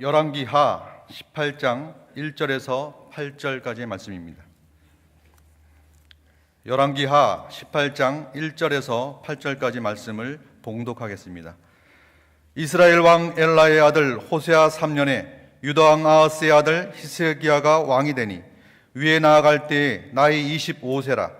열왕기하 18장 1절에서 8절까지의 말씀입니다. 열왕기하 18장 1절에서 8절까지 말씀을 봉독하겠습니다. 이스라엘 왕 엘라의 아들 호세아 3년에 유다 왕 아하스의 아들 히스기야가 왕이 되니 위에 나아갈 때에 나이 25세라.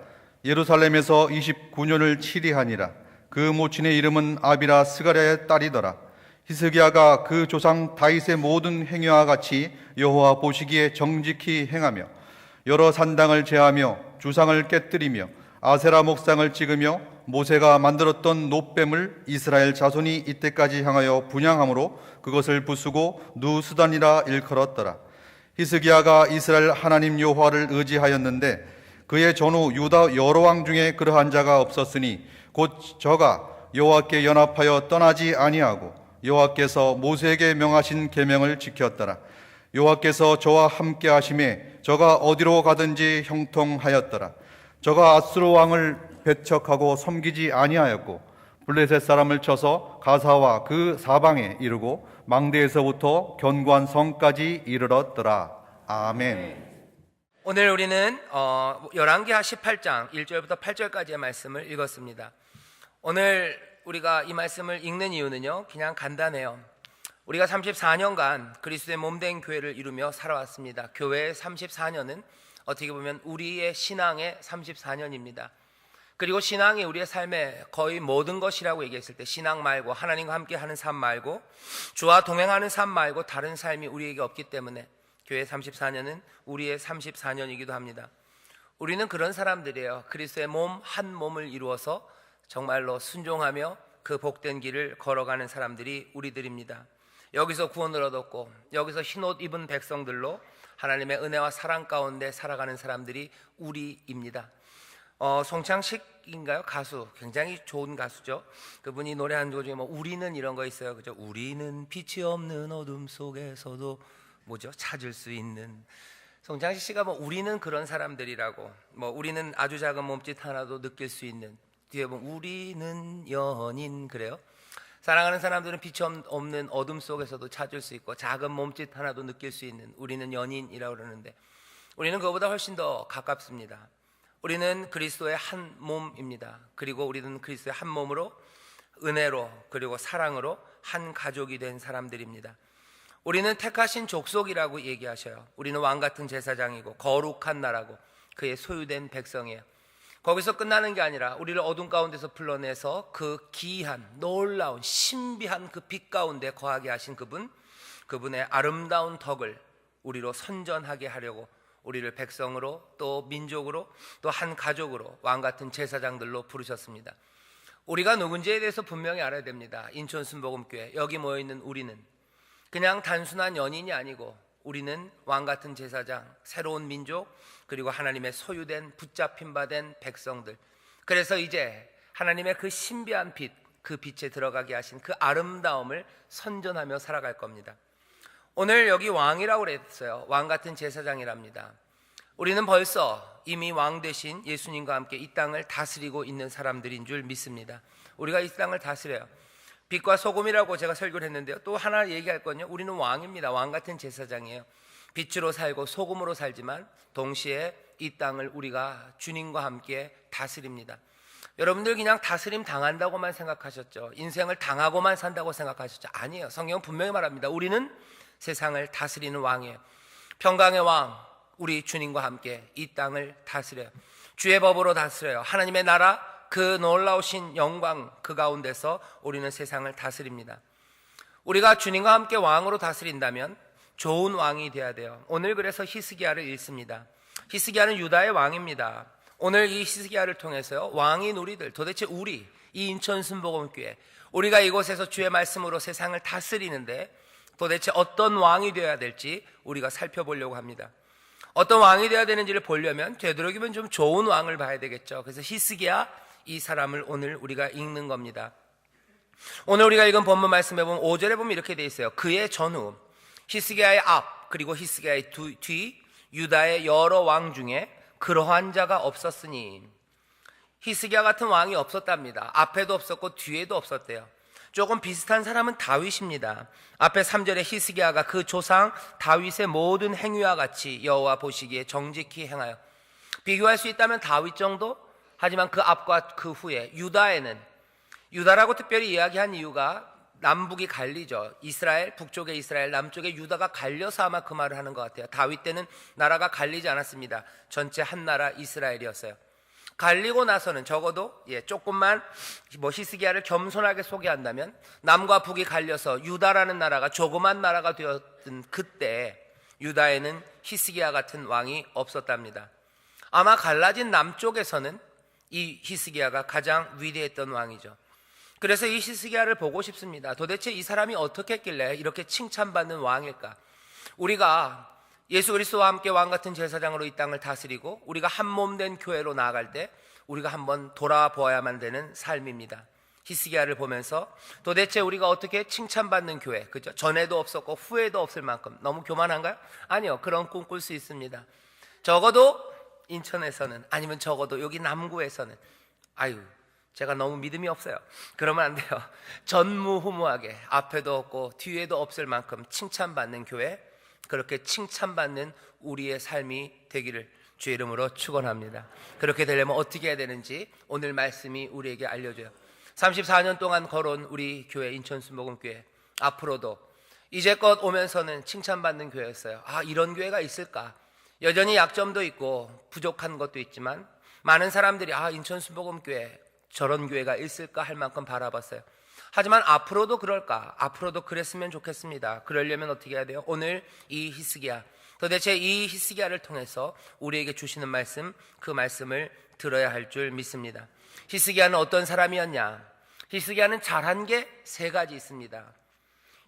예루살렘에서 29년을 치리하니라. 그 모친의 이름은 아비라 스가랴의 딸이더라. 히스기야가 그 조상 다윗의 모든 행위와 같이 여호와 보시기에 정직히 행하며 여러 산당을 제하며 주상을 깨뜨리며 아세라 목상을 찍으며 모세가 만들었던 놋뱀을 이스라엘 자손이 이때까지 향하여 분향함으로 그것을 부수고 누수단이라 일컬었더라. 히스기야가 이스라엘 하나님 여호와를 의지하였는데 그의 전후 유다 여러 왕 중에 그러한 자가 없었으니 곧 저가 여호와께 연합하여 떠나지 아니하고 여호와께서 모세에게 명하신 계명을 지켰더라. 여호와께서 저와 함께 하심에 저가 어디로 가든지 형통하였더라. 저가 아수르 왕을 배척하고 섬기지 아니하였고 블레셋 사람을 쳐서 가사와 그 사방에 이르고 망대에서부터 견고한 성까지 이르렀더라. 아멘. 오늘 우리는 열왕기하 18장 1절부터 8절까지의 말씀을 읽었습니다. 오늘 우리가 이 말씀을 읽는 이유는요, 그냥 간단해요. 우리가 34년간 그리스도의 몸된 교회를 이루며 살아왔습니다. 교회의 34년은 어떻게 보면 우리의 신앙의 34년입니다. 그리고 신앙이 우리의 삶의 거의 모든 것이라고 얘기했을 때 신앙 말고, 하나님과 함께하는 삶 말고, 주와 동행하는 삶 말고 다른 삶이 우리에게 없기 때문에 교회 34년은 우리의 34년이기도 합니다. 우리는 그런 사람들이에요. 그리스도의 몸 한 몸을 이루어서 정말로 순종하며 그 복된 길을 걸어가는 사람들이 우리들입니다. 여기서 구원을 얻었고 여기서 흰옷 입은 백성들로 하나님의 은혜와 사랑 가운데 살아가는 사람들이 우리입니다. 송창식인가요? 가수, 굉장히 좋은 가수죠. 그분이 노래한 것 중에 우리는 이런 거 있어요, 그죠? 우리는 빛이 없는 어둠 속에서도 찾을 수 있는. 송창식 씨가 우리는 그런 사람들이라고, 우리는 아주 작은 몸짓 하나도 느낄 수 있는, 뒤에 보면 우리는 연인, 그래요. 사랑하는 사람들은 빛이 없는 어둠 속에서도 찾을 수 있고 작은 몸짓 하나도 느낄 수 있는, 우리는 연인이라고 그러는데 우리는 그거보다 훨씬 더 가깝습니다. 우리는 그리스도의 한 몸입니다. 그리고 우리는 그리스도의 한 몸으로 은혜로 그리고 사랑으로 한 가족이 된 사람들입니다. 우리는 택하신 족속이라고 얘기하셔요. 우리는 왕같은 제사장이고 거룩한 나라고 그의 소유된 백성이에요. 거기서 끝나는 게 아니라 우리를 어둠 가운데서 불러내서 그 기이한 놀라운 신비한 그 빛 가운데 거하게 하신 그분의 아름다운 덕을 우리로 선전하게 하려고 우리를 백성으로 또 민족으로 또 한 가족으로 왕같은 제사장들로 부르셨습니다. 우리가 누군지에 대해서 분명히 알아야 됩니다. 인천 순복음교회 여기 모여있는 우리는 그냥 단순한 연인이 아니고 우리는 왕같은 제사장, 새로운 민족, 그리고 하나님의 소유된 붙잡힌 바 된 백성들. 그래서 이제 하나님의 그 신비한 빛, 그 빛에 들어가게 하신 그 아름다움을 선전하며 살아갈 겁니다. 오늘 여기 왕이라고 그랬어요. 왕같은 제사장이랍니다. 우리는 벌써 이미 왕 되신 예수님과 함께 이 땅을 다스리고 있는 사람들인 줄 믿습니다. 우리가 이 땅을 다스려요. 빛과 소금이라고 제가 설교를 했는데요, 또 하나 얘기할 건요, 우리는 왕입니다. 왕같은 제사장이에요. 빛으로 살고 소금으로 살지만 동시에 이 땅을 우리가 주님과 함께 다스립니다. 여러분들 그냥 다스림 당한다고만 생각하셨죠? 인생을 당하고만 산다고 생각하셨죠? 아니에요. 성경은 분명히 말합니다. 우리는 세상을 다스리는 왕이에요. 평강의 왕, 우리 주님과 함께 이 땅을 다스려요. 주의 법으로 다스려요. 하나님의 나라, 그 놀라우신 영광 그 가운데서 우리는 세상을 다스립니다. 우리가 주님과 함께 왕으로 다스린다면 좋은 왕이 돼야 돼요. 오늘 그래서 히스기야를 읽습니다. 히스기야는 유다의 왕입니다. 오늘 이 히스기야를 통해서요, 왕인 우리들, 도대체 우리 이 인천 순복음교회, 우리가 이곳에서 주의 말씀으로 세상을 다스리는데 도대체 어떤 왕이 되어야 될지 우리가 살펴보려고 합니다. 어떤 왕이 되어야 되는지를 보려면 되도록이면 좀 좋은 왕을 봐야 되겠죠. 그래서 히스기야, 이 사람을 오늘 우리가 읽는 겁니다. 오늘 우리가 읽은 본문 말씀에 보면 5절에 보면 이렇게 돼 있어요. 그의 전후, 히스기야의 앞, 그리고 히스기야의 뒤, 유다의 여러 왕 중에 그러한 자가 없었으니. 히스기야 같은 왕이 없었답니다. 앞에도 없었고 뒤에도 없었대요. 조금 비슷한 사람은 다윗입니다. 앞에 3절에 히스기야가 그 조상 다윗의 모든 행위와 같이 여호와 보시기에 정직히 행하여, 비교할 수 있다면 다윗 정도? 하지만 그 앞과 그 후에 유다라고 특별히 이야기한 이유가 남북이 갈리죠. 이스라엘, 북쪽의 이스라엘, 남쪽의 유다가 갈려서 아마 그 말을 하는 것 같아요. 다윗 때는 나라가 갈리지 않았습니다. 전체 한 나라 이스라엘이었어요. 갈리고 나서는 적어도 조금만 히스기야를 겸손하게 소개한다면, 남과 북이 갈려서 유다라는 나라가 조그만 나라가 되었던 그때 유다에는 히스기야 같은 왕이 없었답니다. 아마 갈라진 남쪽에서는 이 히스기야가 가장 위대했던 왕이죠. 그래서 이 히스기야를 보고 싶습니다. 도대체 이 사람이 어떻게 했길래 이렇게 칭찬받는 왕일까? 우리가 예수 그리스도와 함께 왕 같은 제사장으로 이 땅을 다스리고 우리가 한 몸 된 교회로 나아갈 때 우리가 한번 돌아보아야만 되는 삶입니다. 히스기야를 보면서 도대체 우리가 어떻게 칭찬받는 교회, 그죠? 전에도 없었고 후에도 없을 만큼. 너무 교만한가요? 아니요, 그런 꿈 꿀 수 있습니다. 적어도 인천에서는, 아니면 적어도 여기 남구에서는, 제가 너무 믿음이 없어요. 그러면 안 돼요. 전무후무하게 앞에도 없고 뒤에도 없을 만큼 칭찬받는 교회, 그렇게 칭찬받는 우리의 삶이 되기를 주의 이름으로 축원합니다. 그렇게 되려면 어떻게 해야 되는지 오늘 말씀이 우리에게 알려줘요. 34년 동안 걸어온 우리 교회, 인천순복음교회, 앞으로도 이제껏 오면서는 칭찬받는 교회였어요. 이런 교회가 있을까? 여전히 약점도 있고 부족한 것도 있지만 많은 사람들이 인천순복음교회, 저런 교회가 있을까 할 만큼 바라봤어요. 하지만 앞으로도 그럴까? 앞으로도 그랬으면 좋겠습니다. 그러려면 어떻게 해야 돼요? 오늘 이 히스기야, 도대체 이 히스기야를 통해서 우리에게 주시는 말씀, 그 말씀을 들어야 할 줄 믿습니다. 히스기야는 어떤 사람이었냐? 히스기야는 잘한 게 3가지 있습니다.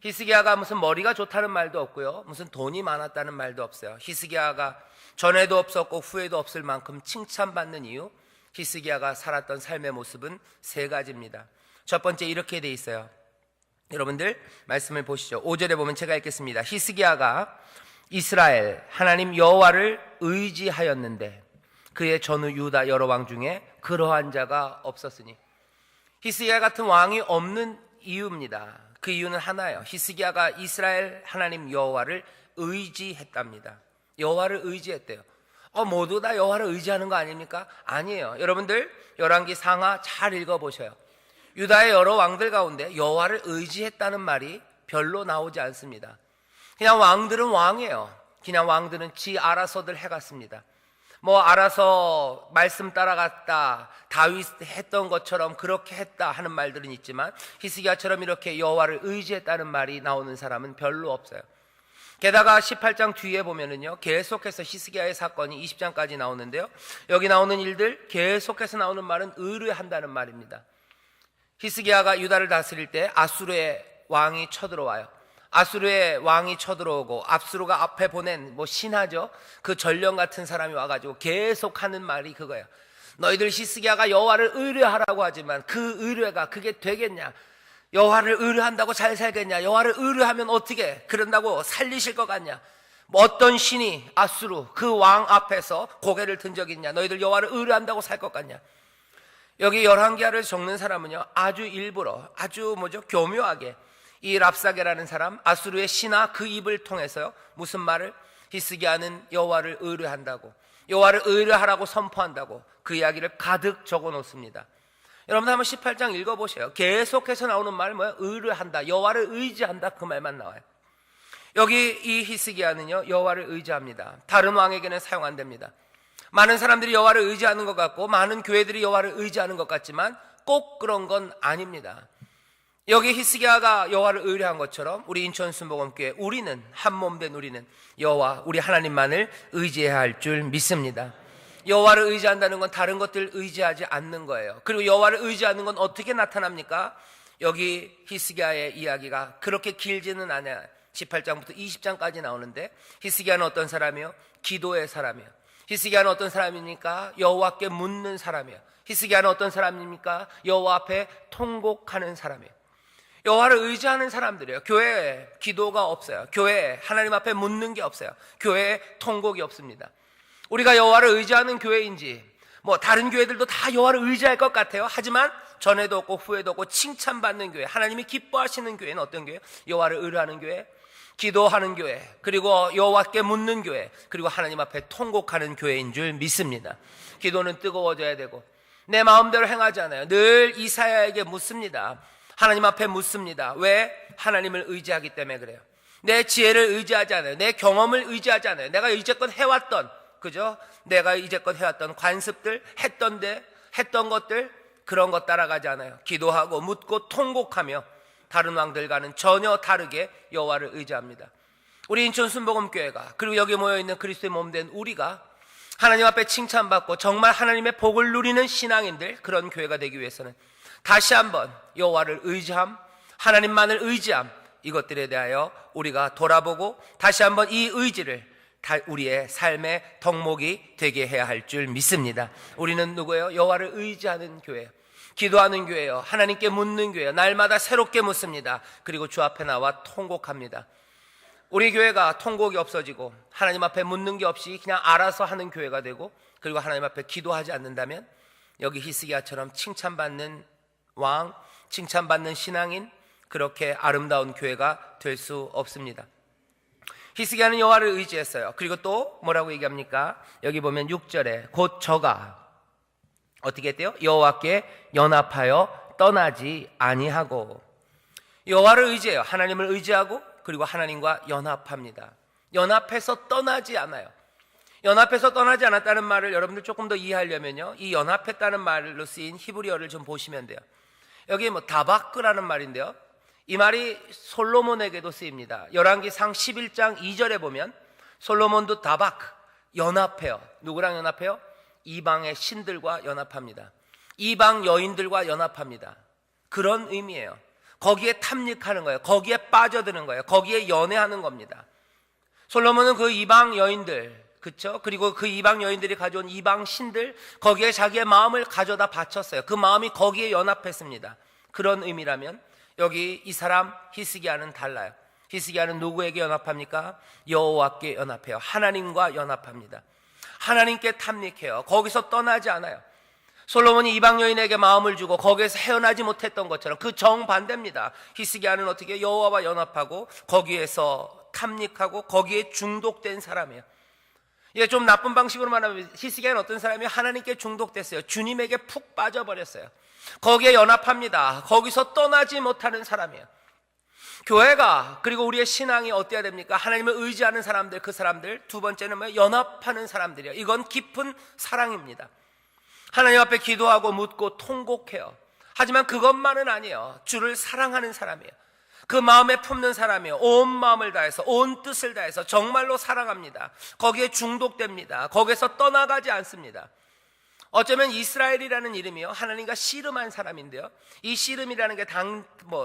히스기야가 무슨 머리가 좋다는 말도 없고요, 무슨 돈이 많았다는 말도 없어요. 히스기야가 전에도 없었고 후에도 없을 만큼 칭찬받는 이유, 히스기야가 살았던 삶의 모습은 3가지입니다. 첫 번째, 이렇게 돼 있어요. 여러분들 말씀을 보시죠. 5절에 보면 제가 읽겠습니다. 히스기야가 이스라엘 하나님 여호와를 의지하였는데 그의 전후 유다 여러 왕 중에 그러한 자가 없었으니. 히스기야 같은 왕이 없는 이유입니다. 그 이유는 하나예요. 히스기야가 이스라엘 하나님 여호와를 의지했답니다. 여호와를 의지했대요. 모두 다 여호와를 의지하는 거 아닙니까? 아니에요. 여러분들 열왕기 상하 잘 읽어보셔요. 유다의 여러 왕들 가운데 여호와를 의지했다는 말이 별로 나오지 않습니다. 그냥 왕들은 왕이에요. 그냥 왕들은 지 알아서들 해갔습니다. 알아서 말씀 따라갔다, 다윗 했던 것처럼 그렇게 했다 하는 말들은 있지만 히스기야처럼 이렇게 여호와를 의지했다는 말이 나오는 사람은 별로 없어요. 게다가 18장 뒤에 보면은요, 계속해서 히스기야의 사건이 20장까지 나오는데요, 여기 나오는 일들 계속해서 나오는 말은 의뢰한다는 말입니다. 히스기야가 유다를 다스릴 때 아수르의 왕이 쳐들어와요. 아수르의 왕이 쳐들어오고 압수르가 앞에 보낸 신하죠, 그 전령 같은 사람이 와가지고 계속하는 말이 그거예요. 너희들 히스기야가 여호와를 의뢰하라고 하지만 그 의뢰가 그게 되겠냐? 여호와를 의뢰한다고 잘 살겠냐? 여호와를 의뢰하면 어떻게 그런다고 살리실 것 같냐? 어떤 신이 아수르 그 왕 앞에서 고개를 든 적이 있냐? 너희들 여호와를 의뢰한다고 살 것 같냐? 여기 열왕기하를 적는 사람은요, 아주 일부러 아주 교묘하게 이 랍사게라는 사람, 아수르의 신하 그 입을 통해서요, 무슨 말을? 히스기야는 여호와를 의뢰한다고, 여호와를 의뢰하라고 선포한다고 그 이야기를 가득 적어 놓습니다. 여러분 한번 18장 읽어보세요. 계속해서 나오는 말 뭐예요? 의뢰한다, 여호와를 의지한다, 그 말만 나와요. 여기 이 히스기야는요, 여호와를 의지합니다. 다른 왕에게는 사용 안 됩니다. 많은 사람들이 여호와를 의지하는 것 같고 많은 교회들이 여호와를 의지하는 것 같지만 꼭 그런 건 아닙니다. 여기 히스기야가 여호와를 의뢰한 것처럼 우리 인천순복음교회, 우리는 한 몸 된 우리는 여호와 우리 하나님만을 의지해야 할 줄 믿습니다. 여호와를 의지한다는 건 다른 것들 의지하지 않는 거예요. 그리고 여호와를 의지하는 건 어떻게 나타납니까? 여기 히스기야의 이야기가 그렇게 길지는 않아요. 18장부터 20장까지 나오는데 히스기야는 어떤 사람이요? 기도의 사람이에요. 히스기야는 어떤 사람입니까? 여호와께 묻는 사람이에요. 히스기야는 어떤 사람입니까? 여호와 앞에 통곡하는 사람이에요. 여호와를 의지하는 사람들이에요. 교회에 기도가 없어요. 교회에 하나님 앞에 묻는 게 없어요. 교회에 통곡이 없습니다. 우리가 여호와를 의지하는 교회인지 다른 교회들도 다 여호와를 의지할 것 같아요. 하지만 전에도 없고 후에도 없고 칭찬받는 교회, 하나님이 기뻐하시는 교회는 어떤 교회? 여호와를 의뢰하는 교회, 기도하는 교회, 그리고 여호와께 묻는 교회, 그리고 하나님 앞에 통곡하는 교회인 줄 믿습니다. 기도는 뜨거워져야 되고 내 마음대로 행하지 않아요. 늘 이사야에게 묻습니다. 하나님 앞에 묻습니다. 왜? 하나님을 의지하기 때문에 그래요. 내 지혜를 의지하지 않아요. 내 경험을 의지하지 않아요. 내가 이제껏 해왔던, 그죠? 내가 이제껏 해왔던 관습들, 했던 것들, 그런 것 따라가지 않아요. 기도하고 묻고 통곡하며 다른 왕들과는 전혀 다르게 여호와를 의지합니다. 우리 인천 순복음교회가, 그리고 여기 모여있는 그리스도의 몸된 우리가 하나님 앞에 칭찬받고 정말 하나님의 복을 누리는 신앙인들, 그런 교회가 되기 위해서는 다시 한번 여호와를 의지함, 하나님만을 의지함, 이것들에 대하여 우리가 돌아보고 다시 한번 이 의지를 우리의 삶의 덕목이 되게 해야 할 줄 믿습니다. 우리는 누구예요? 여호와를 의지하는 교회예요. 기도하는 교회예요. 하나님께 묻는 교회예요. 날마다 새롭게 묻습니다. 그리고 주 앞에 나와 통곡합니다. 우리 교회가 통곡이 없어지고 하나님 앞에 묻는 게 없이 그냥 알아서 하는 교회가 되고, 그리고 하나님 앞에 기도하지 않는다면 여기 히스기야처럼 칭찬받는 왕, 칭찬받는 신앙인, 그렇게 아름다운 교회가 될 수 없습니다. 히스기야는 여호와를 의지했어요. 그리고 또 뭐라고 얘기합니까? 여기 보면 6절에 곧 저가 어떻게 했대요? 여호와께 연합하여 떠나지 아니하고. 여호와를 의지해요. 하나님을 의지하고 그리고 하나님과 연합합니다. 연합해서 떠나지 않아요. 연합해서 떠나지 않았다는 말을 여러분들 조금 더 이해하려면요, 이 연합했다는 말로 쓰인 히브리어를 좀 보시면 돼요. 여기 다바크라는 말인데요, 이 말이 솔로몬에게도 쓰입니다. 열왕기상 11장 2절에 보면 솔로몬도 다바크, 연합해요. 누구랑 연합해요? 이방의 신들과 연합합니다. 이방 여인들과 연합합니다. 그런 의미예요. 거기에 탐닉하는 거예요. 거기에 빠져드는 거예요. 거기에 연애하는 겁니다. 솔로몬은 그 이방 여인들, 그쵸? 그리고 그 이방 여인들이 가져온 이방 신들, 거기에 자기의 마음을 가져다 바쳤어요. 그 마음이 거기에 연합했습니다. 그런 의미라면 여기 이 사람 히스기야는 달라요. 히스기야는 누구에게 연합합니까? 여호와께 연합해요. 하나님과 연합합니다. 하나님께 탐닉해요. 거기서 떠나지 않아요. 솔로몬이 이방 여인에게 마음을 주고 거기에서 헤어나지 못했던 것처럼 그 정반대입니다. 히스기야는 어떻게 여호와와 연합하고 거기에서 탐닉하고 거기에 중독된 사람이에요. 이게 좀 나쁜 방식으로 말하면 히스기야는 어떤 사람이 하나님께 중독됐어요. 주님에게 푹 빠져버렸어요. 거기에 연합합니다. 거기서 떠나지 못하는 사람이에요. 교회가, 그리고 우리의 신앙이 어때야 됩니까? 하나님을 의지하는 사람들, 그 사람들. 두 번째는 연합하는 사람들이에요. 이건 깊은 사랑입니다. 하나님 앞에 기도하고 묻고 통곡해요. 하지만 그것만은 아니에요. 주를 사랑하는 사람이에요. 그 마음에 품는 사람이에요. 온 마음을 다해서, 온 뜻을 다해서 정말로 사랑합니다. 거기에 중독됩니다. 거기에서 떠나가지 않습니다. 어쩌면 이스라엘이라는 이름이요, 하나님과 씨름한 사람인데요, 이 씨름이라는 게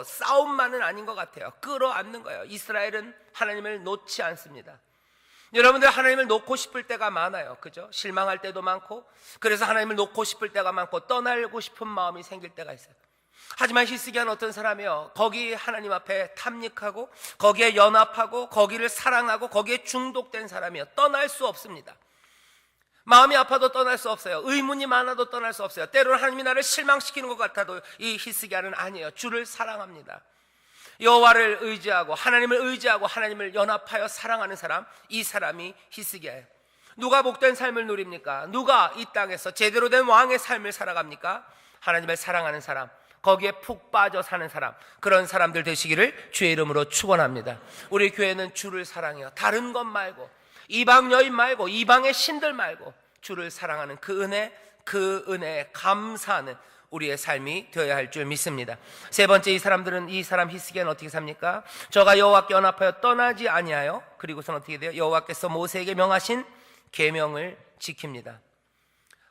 싸움만은 아닌 것 같아요. 끌어안는 거예요. 이스라엘은 하나님을 놓지 않습니다. 여러분들 하나님을 놓고 싶을 때가 많아요. 그죠? 실망할 때도 많고, 그래서 하나님을 놓고 싶을 때가 많고 떠나고 싶은 마음이 생길 때가 있어요. 하지만 히스기야는 어떤 사람이요, 거기 하나님 앞에 탐닉하고 거기에 연합하고 거기를 사랑하고 거기에 중독된 사람이요, 떠날 수 없습니다. 마음이 아파도 떠날 수 없어요. 의문이 많아도 떠날 수 없어요. 때로는 하나님이 나를 실망시키는 것 같아도 이 히스기야는 아니에요. 주를 사랑합니다. 여호와를 의지하고 하나님을 의지하고 하나님을 연합하여 사랑하는 사람, 이 사람이 히스기야예요. 누가 복된 삶을 누립니까? 누가 이 땅에서 제대로 된 왕의 삶을 살아갑니까? 하나님을 사랑하는 사람, 거기에 푹 빠져 사는 사람, 그런 사람들 되시기를 주의 이름으로 축원합니다. 우리 교회는 주를 사랑해요. 다른 것 말고, 이방 여인 말고, 이방의 신들 말고 주를 사랑하는 그 은혜에 감사하는 우리의 삶이 되어야 할 줄 믿습니다. 세 번째, 이 사람 히스기야는 어떻게 삽니까? 저가 여호와께 연합하여 떠나지 아니하여, 그리고선 어떻게 돼요? 여호와께서 모세에게 명하신 계명을 지킵니다.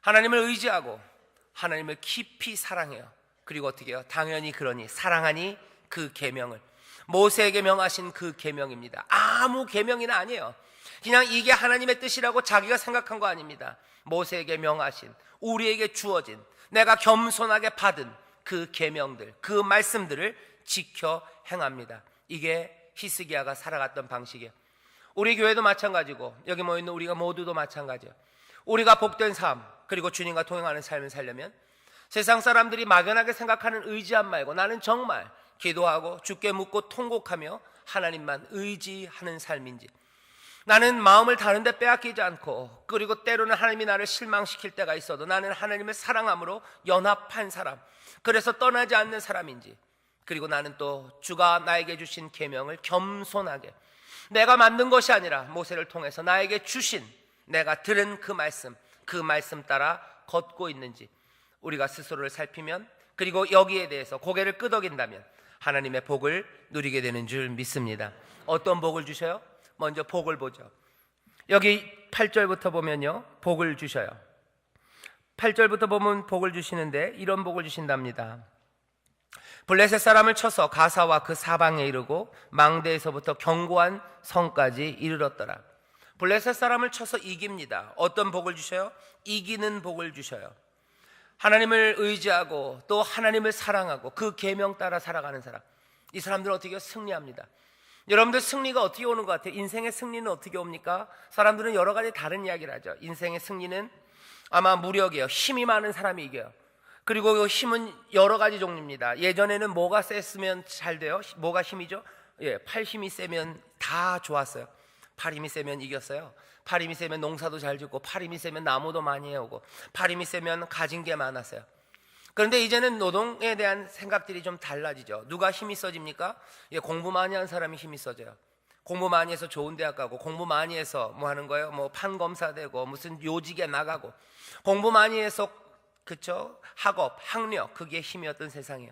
하나님을 의지하고 하나님을 깊이 사랑해요. 그리고 어떻게 해요? 당연히 그러니 사랑하니 그 계명을, 모세에게 명하신 그 계명입니다. 아무 계명이나 아니에요. 그냥 이게 하나님의 뜻이라고 자기가 생각한 거 아닙니다. 모세에게 명하신, 우리에게 주어진, 내가 겸손하게 받은 그 계명들, 그 말씀들을 지켜 행합니다. 이게 히스기야가 살아갔던 방식이에요. 우리 교회도 마찬가지고 여기 모여있는 우리가 모두도 마찬가지예요. 우리가 복된 삶, 그리고 주님과 동행하는 삶을 살려면 세상 사람들이 막연하게 생각하는 의지함 말고 나는 정말 기도하고 주께 묻고 통곡하며 하나님만 의지하는 삶인지, 나는 마음을 다른 데 빼앗기지 않고, 그리고 때로는 하나님이 나를 실망시킬 때가 있어도 나는 하나님을 사랑함으로 연합한 사람, 그래서 떠나지 않는 사람인지, 그리고 나는 또 주가 나에게 주신 계명을 겸손하게 내가 만든 것이 아니라 모세를 통해서 나에게 주신, 내가 들은 그 말씀 따라 걷고 있는지 우리가 스스로를 살피면, 그리고 여기에 대해서 고개를 끄덕인다면 하나님의 복을 누리게 되는 줄 믿습니다. 어떤 복을 주셔요? 먼저 복을 보죠. 여기 8절부터 보면요, 복을 주셔요. 8절부터 보면 복을 주시는데 이런 복을 주신답니다. 블레셋 사람을 쳐서 가사와 그 사방에 이르고 망대에서부터 견고한 성까지 이르렀더라. 블레셋 사람을 쳐서 이깁니다. 어떤 복을 주셔요? 이기는 복을 주셔요. 하나님을 의지하고 또 하나님을 사랑하고 그 계명 따라 살아가는 사람, 이 사람들은 어떻게 해요? 승리합니다. 여러분들 승리가 어떻게 오는 것 같아요? 인생의 승리는 어떻게 옵니까? 사람들은 여러 가지 다른 이야기를 하죠. 인생의 승리는 아마 무력이에요. 힘이 많은 사람이 이겨요. 그리고 이 힘은 여러 가지 종류입니다. 예전에는 뭐가 셌으면 잘 돼요? 뭐가 힘이죠? 팔 힘이 세면 다 좋았어요. 팔 힘이 세면 이겼어요. 팔 힘이 세면 농사도 잘 짓고, 팔 힘이 세면 나무도 많이 해오고, 팔 힘이 세면 가진 게 많았어요. 그런데 이제는 노동에 대한 생각들이 좀 달라지죠. 누가 힘이 써집니까? 공부 많이 한 사람이 힘이 써져요. 공부 많이 해서 좋은 대학 가고, 공부 많이 해서 뭐 하는 거예요? 뭐 판검사 되고, 무슨 요직에 나가고, 공부 많이 해서, 그쵸? 학업, 학력, 그게 힘이었던 세상이에요.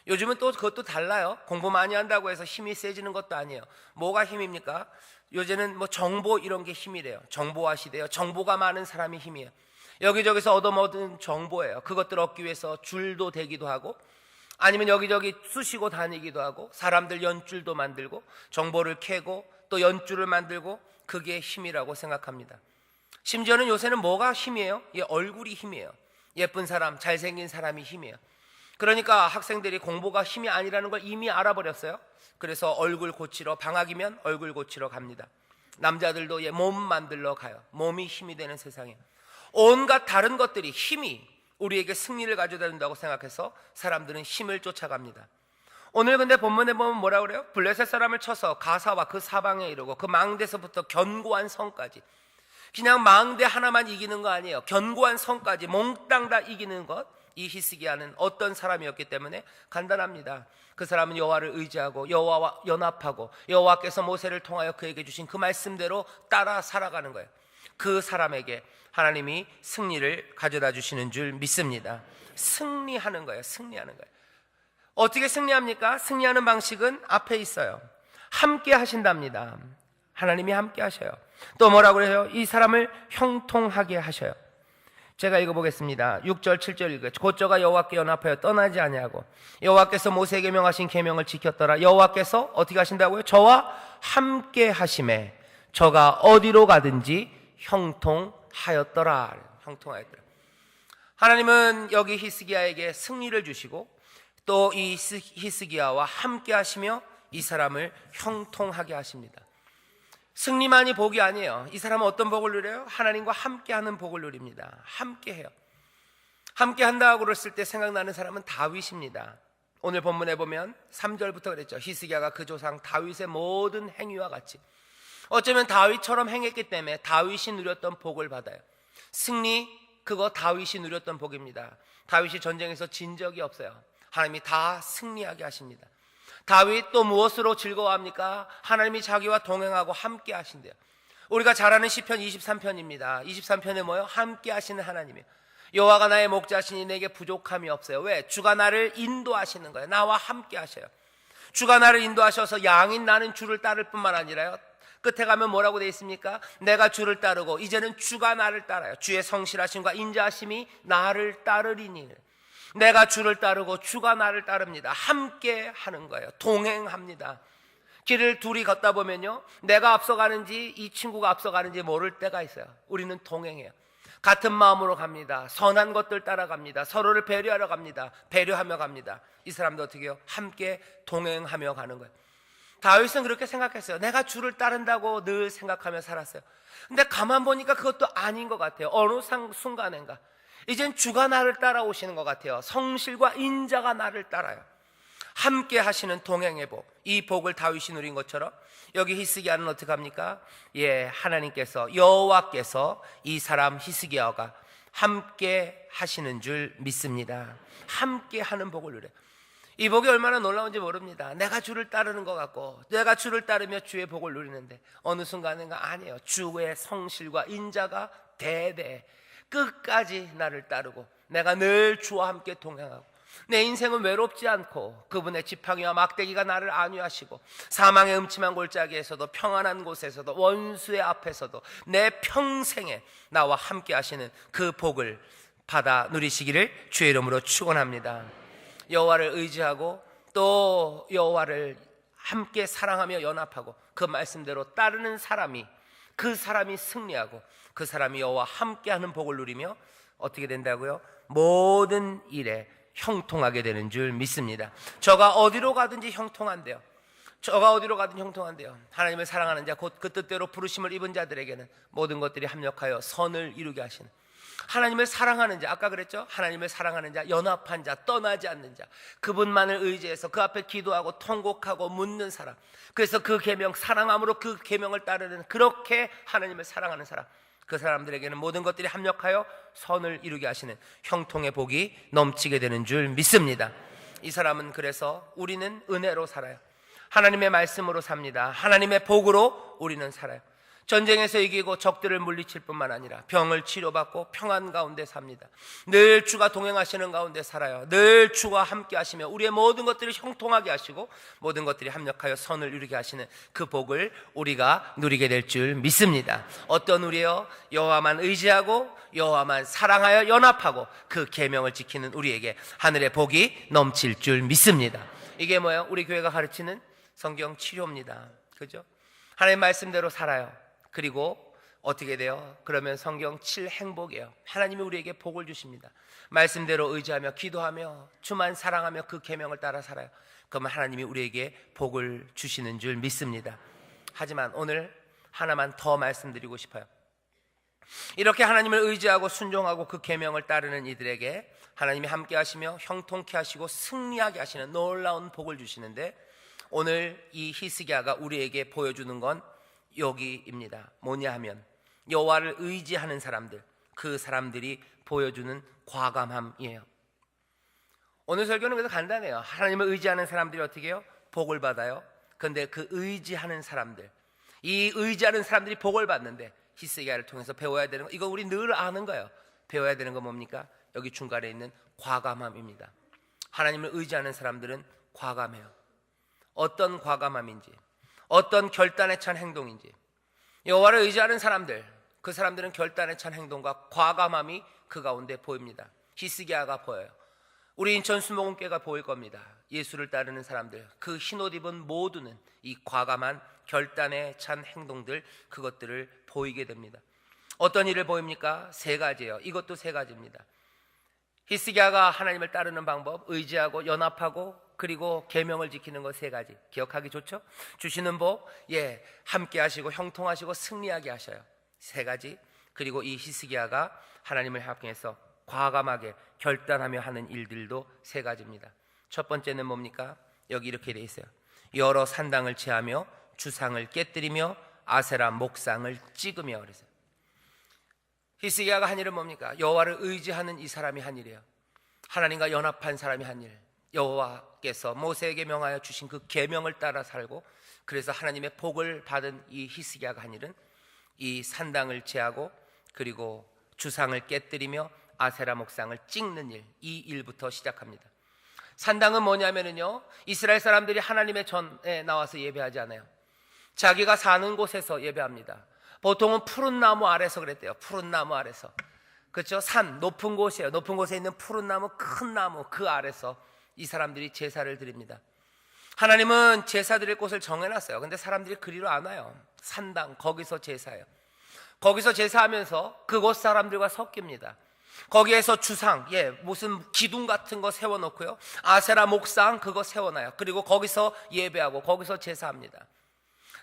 요즘은 또 그것도 달라요. 공부 많이 한다고 해서 힘이 세지는 것도 아니에요. 뭐가 힘입니까? 요새는 뭐 정보 이런 게 힘이래요. 정보화 시대예요. 정보가 많은 사람이 힘이에요. 여기저기서 얻어먹은 정보예요. 그것들 얻기 위해서 줄도 대기도 하고, 아니면 여기저기 쑤시고 다니기도 하고, 사람들 연줄도 만들고, 정보를 캐고 또 연줄을 만들고, 그게 힘이라고 생각합니다. 심지어는 요새는 뭐가 힘이에요? 얼굴이 힘이에요. 예쁜 사람, 잘생긴 사람이 힘이에요. 그러니까 학생들이 공부가 힘이 아니라는 걸 이미 알아버렸어요. 그래서 얼굴 고치러, 방학이면 얼굴 고치러 갑니다. 남자들도 몸 만들러 가요. 몸이 힘이 되는 세상에 온갖 다른 것들이, 힘이 우리에게 승리를 가져다 준다고 생각해서 사람들은 힘을 쫓아갑니다. 오늘 근데 본문에 보면 뭐라 그래요? 블레셋 사람을 쳐서 가사와 그 사방에 이르고 그 망대에서부터 견고한 성까지. 그냥 망대 하나만 이기는 거 아니에요. 견고한 성까지 몽땅 다 이기는 것. 이 히스기야는 어떤 사람이었기 때문에 간단합니다. 그 사람은 여호와를 의지하고 여호와와 연합하고 여호와께서 모세를 통하여 그에게 주신 그 말씀대로 따라 살아가는 거예요. 그 사람에게 하나님이 승리를 가져다 주시는 줄 믿습니다. 승리하는 거예요. 승리하는 거예요. 어떻게 승리합니까? 승리하는 방식은 앞에 있어요. 함께 하신답니다. 하나님이 함께 하셔요. 또 뭐라고 해요? 이 사람을 형통하게 하셔요. 제가 읽어보겠습니다. 6절 7절 읽어요. 곧저가 여호와께 연합하여 떠나지 아니하고 여호와께서 모세에게 명하신 계명을 지켰더라. 여호와께서 어떻게 하신다고요? 저와 함께 하심에 저가 어디로 가든지 형통하였더라. 형통하였더라. 하나님은 여기 히스기야에게 승리를 주시고 또 이 히스기야와 함께 하시며 이 사람을 형통하게 하십니다. 승리만이 복이 아니에요. 이 사람은 어떤 복을 누려요? 하나님과 함께하는 복을 누립니다. 함께해요. 함께한다고 그랬을 때 생각나는 사람은 다윗입니다. 오늘 본문에 보면 3절부터 그랬죠. 히스기야가 그 조상 다윗의 모든 행위와 같이, 어쩌면 다윗처럼 행했기 때문에 다윗이 누렸던 복을 받아요. 승리, 그거 다윗이 누렸던 복입니다. 다윗이 전쟁에서 진 적이 없어요. 하나님이 다 승리하게 하십니다. 다윗 또 무엇으로 즐거워합니까? 하나님이 자기와 동행하고 함께 하신대요. 우리가 잘 아는 시편 23편입니다. 23편에 뭐예요? 함께 하시는 하나님이에요. 여호와가 나의 목자시니 내게 부족함이 없어요. 왜? 주가 나를 인도하시는 거예요. 나와 함께 하셔요. 주가 나를 인도하셔서 양인 나는 주를 따를 뿐만 아니라요, 끝에 가면 뭐라고 되어 있습니까? 내가 주를 따르고 이제는 주가 나를 따라요. 주의 성실하심과 인자하심이 나를 따르리니. 내가 주를 따르고 주가 나를 따릅니다. 함께 하는 거예요. 동행합니다. 길을 둘이 걷다 보면요, 내가 앞서가는지 이 친구가 앞서가는지 모를 때가 있어요. 우리는 동행해요. 같은 마음으로 갑니다. 선한 것들 따라갑니다. 서로를 배려하러 갑니다. 배려하며 갑니다. 이 사람도 어떻게 해요? 함께 동행하며 가는 거예요. 다윗은 그렇게 생각했어요. 내가 주를 따른다고 늘 생각하며 살았어요. 근데 가만 보니까 그것도 아닌 것 같아요. 어느 순간인가 이젠 주가 나를 따라오시는 것 같아요. 성실과 인자가 나를 따라요. 함께 하시는 동행의 복, 이 복을 다윗이 누린 것처럼 여기 히스기야는 어떻게 합니까? 하나님께서, 여호와께서 이 사람 히스기야가 함께 하시는 줄 믿습니다. 함께 하는 복을 누려요. 이 복이 얼마나 놀라운지 모릅니다. 내가 주를 따르는 것 같고, 내가 주를 따르며 주의 복을 누리는데 어느 순간인가 아니에요. 주의 성실과 인자가 대대 끝까지 나를 따르고, 내가 늘 주와 함께 동행하고, 내 인생은 외롭지 않고 그분의 지팡이와 막대기가 나를 안위하시고, 사망의 음침한 골짜기에서도 평안한 곳에서도 원수의 앞에서도 내 평생에 나와 함께 하시는 그 복을 받아 누리시기를 주의 이름으로 축원합니다. 여호와를 의지하고 또 여호와를 함께 사랑하며 연합하고 그 말씀대로 따르는 사람이, 그 사람이 승리하고 그 사람이 여호와 함께하는 복을 누리며 어떻게 된다고요? 모든 일에 형통하게 되는 줄 믿습니다. 저가 어디로 가든지 형통한대요. 저가 어디로 가든지 형통한대요. 하나님을 사랑하는 자, 곧 그 뜻대로 부르심을 입은 자들에게는 모든 것들이 합력하여 선을 이루게 하시는, 하나님을 사랑하는 자, 아까 그랬죠? 하나님을 사랑하는 자, 연합한 자, 떠나지 않는 자, 그분만을 의지해서 그 앞에 기도하고 통곡하고 묻는 사람, 그래서 그 계명, 사랑함으로 그 계명을 따르는, 그렇게 하나님을 사랑하는 사람, 그 사람들에게는 모든 것들이 합력하여 선을 이루게 하시는 형통의 복이 넘치게 되는 줄 믿습니다. 이 사람은 그래서 우리는 은혜로 살아요. 하나님의 말씀으로 삽니다. 하나님의 복으로 우리는 살아요. 전쟁에서 이기고 적들을 물리칠 뿐만 아니라 병을 치료받고 평안 가운데 삽니다. 늘 주가 동행하시는 가운데 살아요. 늘 주와 함께 하시며 우리의 모든 것들을 형통하게 하시고 모든 것들이 합력하여 선을 이루게 하시는 그 복을 우리가 누리게 될 줄 믿습니다. 어떤 우리요? 여호와만 의지하고 여호와만 사랑하여 연합하고 그 계명을 지키는 우리에게 하늘의 복이 넘칠 줄 믿습니다. 이게 뭐예요? 우리 교회가 가르치는 성경 치료입니다. 그죠? 하나님 말씀대로 살아요. 그리고 어떻게 돼요? 그러면 성경 7행복이에요. 하나님이 우리에게 복을 주십니다. 말씀대로 의지하며 기도하며 주만 사랑하며 그 계명을 따라 살아요. 그러면 하나님이 우리에게 복을 주시는 줄 믿습니다. 하지만 오늘 하나만 더 말씀드리고 싶어요. 이렇게 하나님을 의지하고 순종하고 그 계명을 따르는 이들에게 하나님이 함께 하시며 형통케 하시고 승리하게 하시는 놀라운 복을 주시는데, 오늘 이 히스기야가 우리에게 보여주는 건 여기입니다. 뭐냐 하면 여호와를 의지하는 사람들, 그 사람들이 보여주는 과감함이에요. 오늘 설교는 그래서 간단해요. 하나님을 의지하는 사람들이 어떻게 해요? 복을 받아요. 그런데 그 의지하는 사람들, 이 의지하는 사람들이 복을 받는데 히스기야를 통해서 배워야 되는 거, 이거 우리 늘 아는 거예요. 배워야 되는 건 뭡니까? 여기 중간에 있는 과감함입니다. 하나님을 의지하는 사람들은 과감해요. 어떤 과감함인지, 어떤 결단에 찬 행동인지, 여호와를 의지하는 사람들, 그 사람들은 결단에 찬 행동과 과감함이 그 가운데 보입니다. 히스기야가 보여요. 우리 인천 수목원교회가 보일 겁니다. 예수를 따르는 사람들, 그 흰옷 입은 모두는 이 과감한 결단에 찬 행동들, 그것들을 보이게 됩니다. 어떤 일을 보입니까? 세 가지예요. 이것도 세 가지입니다. 히스기야가 하나님을 따르는 방법, 의지하고 연합하고 그리고 계명을 지키는 것 세 가지 기억하기 좋죠? 주시는 복, 함께 하시고 형통하시고 승리하게 하셔요. 세 가지. 그리고 이 히스기야가 하나님을 합해서 과감하게 결단하며 하는 일들도 세 가지입니다. 첫 번째는 뭡니까? 여기 이렇게 돼 있어요. 여러 산당을 제하며 주상을 깨뜨리며 아세라 목상을 찍으며. 그래서 히스기야가 한 일은 뭡니까? 여호와를 의지하는 이 사람이 한 일이에요. 하나님과 연합한 사람이 한 일. 여호와께서 모세에게 명하여 주신 그 계명을 따라 살고, 그래서 하나님의 복을 받은 이 히스기야가 한 일은 이 산당을 제하고 그리고 주상을 깨뜨리며 아세라 목상을 찍는 일, 이 일부터 시작합니다. 산당은 뭐냐면요, 이스라엘 사람들이 하나님의 전에 나와서 예배하지 않아요. 자기가 사는 곳에서 예배합니다. 보통은 푸른 나무 아래서 그랬대요. 푸른 나무 아래서. 그렇죠? 산, 높은 곳이에요. 높은 곳에 있는 푸른 나무, 큰 나무, 그 아래서 이 사람들이 제사를 드립니다. 하나님은 제사 드릴 곳을 정해놨어요. 근데 사람들이 그리로 안 와요. 산당, 거기서 제사해요. 거기서 제사하면서 그곳 사람들과 섞입니다. 거기에서 주상, 무슨 기둥 같은 거 세워놓고요, 아세라 목상 그거 세워놔요. 그리고 거기서 예배하고 거기서 제사합니다.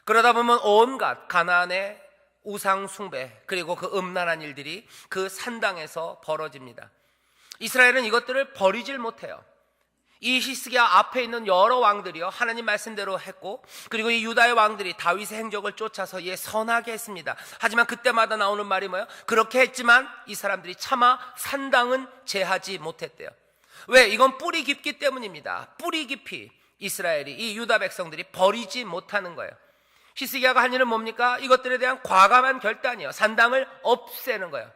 그러다 보면 온갖 가나안의 우상 숭배 그리고 그 음란한 일들이 그 산당에서 벌어집니다. 이스라엘은 이것들을 버리질 못해요. 이 히스기야 앞에 있는 여러 왕들이요 하나님 말씀대로 했고, 그리고 이 유다의 왕들이 다윗의 행적을 쫓아서 선하게 했습니다. 하지만 그때마다 나오는 말이 뭐예요? 그렇게 했지만 이 사람들이 차마 산당은 제하지 못했대요. 왜? 이건 뿌리 깊기 때문입니다. 뿌리 깊이 이스라엘이, 이 유다 백성들이 버리지 못하는 거예요. 히스기야가 한 일은 뭡니까? 이것들에 대한 과감한 결단이에요. 산당을 없애는 거예요.